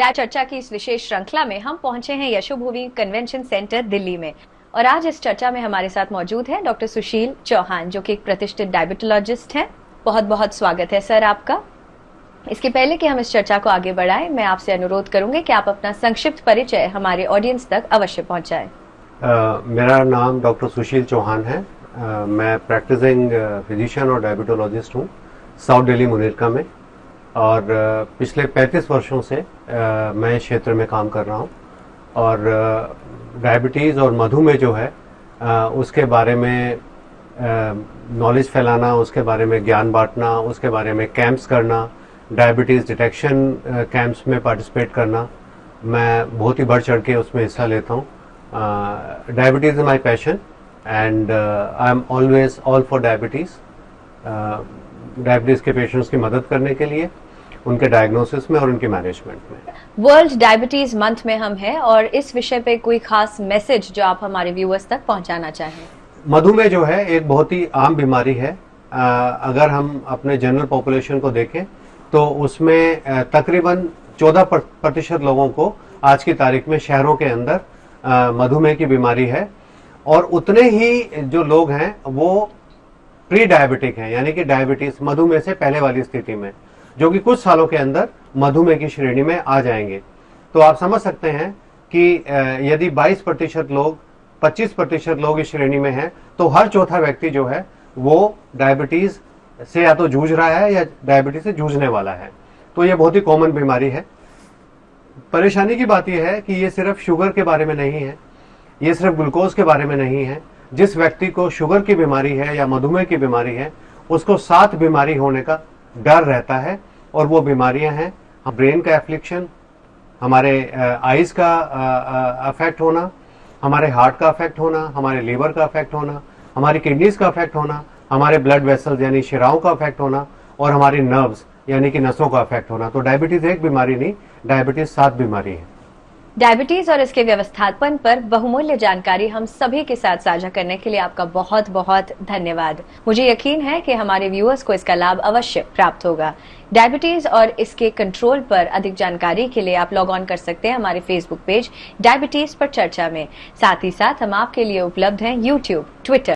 चर्चा की इस विशेष श्रृंखला में हम पहुंचे हैं यशोभूमि कन्वेंशन सेंटर दिल्ली में और आज इस चर्चा में हमारे साथ मौजूद है डॉक्टर सुशील चौहान, जो कि एक प्रतिष्ठित डायबिटोलॉजिस्ट हैं। बहुत बहुत स्वागत है सर आपका। इसके पहले कि हम इस चर्चा को आगे बढ़ाएं, मैं आपसे अनुरोध करूंगी कि आप अपना संक्षिप्त परिचय हमारे ऑडियंस तक अवश्य पहुंचाएं। मेरा नाम डॉक्टर सुशील चौहान है। मैं प्रैक्टिसिंग फिजिशियन और डायबिटोलॉजिस्ट हूँ साउथ दिल्ली मुनीरका में, और पिछले 35 वर्षों से मैं इस क्षेत्र में काम कर रहा हूँ। और डायबिटीज़ और मधुमेह जो है उसके बारे में नॉलेज फैलाना, उसके बारे में ज्ञान बांटना, उसके बारे में कैंप्स करना, डायबिटीज़ डिटेक्शन कैंप्स में पार्टिसिपेट करना, मैं बहुत ही बढ़ चढ़ के उसमें हिस्सा लेता हूँ। Diabetes is my passion and I am always all for diabetes. Diabetes के पेशेंट्स की मदद करने के लिए, उनके डायग्नोसिस में और उनके मैनेजमेंट में। वर्ल्ड डायबिटीज मंथ में हम हैं और इस विषय पे कोई खास मैसेज जो आप हमारे व्यूअर्स तक पहुंचाना चाहें। मधुमेह जो है एक बहुत ही आम बीमारी है। अगर हम अपने जनरल पॉपुलेशन को देखें तो उसमें तकरीबन 14% लोगों को आज की तारीख में शहरों के अंदर मधुमेह की बीमारी है, और उतने ही जो लोग हैं वो प्री डायबिटिक हैं, यानी कि डायबिटीज मधुमेह से पहले वाली स्थिति में, जो कि कुछ सालों के अंदर मधुमेह की श्रेणी में आ जाएंगे। तो आप समझ सकते हैं कि यदि 22% लोग, 25% लोग इस श्रेणी में हैं, तो हर चौथा व्यक्ति जो है वो डायबिटीज से या तो जूझ रहा है या डायबिटीज से जूझने वाला है। तो ये बहुत ही कॉमन बीमारी है। परेशानी की बात यह है कि ये सिर्फ शुगर के बारे में नहीं है, ये सिर्फ ग्लूकोज के बारे में नहीं है। जिस व्यक्ति को शुगर की बीमारी है या मधुमेह की बीमारी है, उसको 7 बीमारी होने का डर रहता है, और वो बीमारियां हैं ब्रेन का एफ्लिक्शन, हमारे आईज का अफेक्ट होना, हमारे हार्ट का अफेक्ट होना, हमारे लीवर का अफेक्ट होना, हमारी किडनीज का अफेक्ट होना, हमारे ब्लड वेसल्स यानी शिराओं का अफेक्ट होना, और हमारी नर्व्स यानी कि नसों का अफेक्ट होना। तो डायबिटीज एक बीमारी नहीं, डायबिटीज 7 बीमारी है। डायबिटीज और इसके व्यवस्थापन पर बहुमूल्य जानकारी हम सभी के साथ साझा करने के लिए आपका बहुत बहुत धन्यवाद। मुझे यकीन है कि हमारे व्यूअर्स को इसका लाभ अवश्य प्राप्त होगा। डायबिटीज और इसके कंट्रोल पर अधिक जानकारी के लिए आप लॉग ऑन कर सकते हैं हमारे फेसबुक पेज डायबिटीज पर चर्चा में। साथ ही साथ हम आपके लिए उपलब्ध हैं यूट्यूब, ट्विटर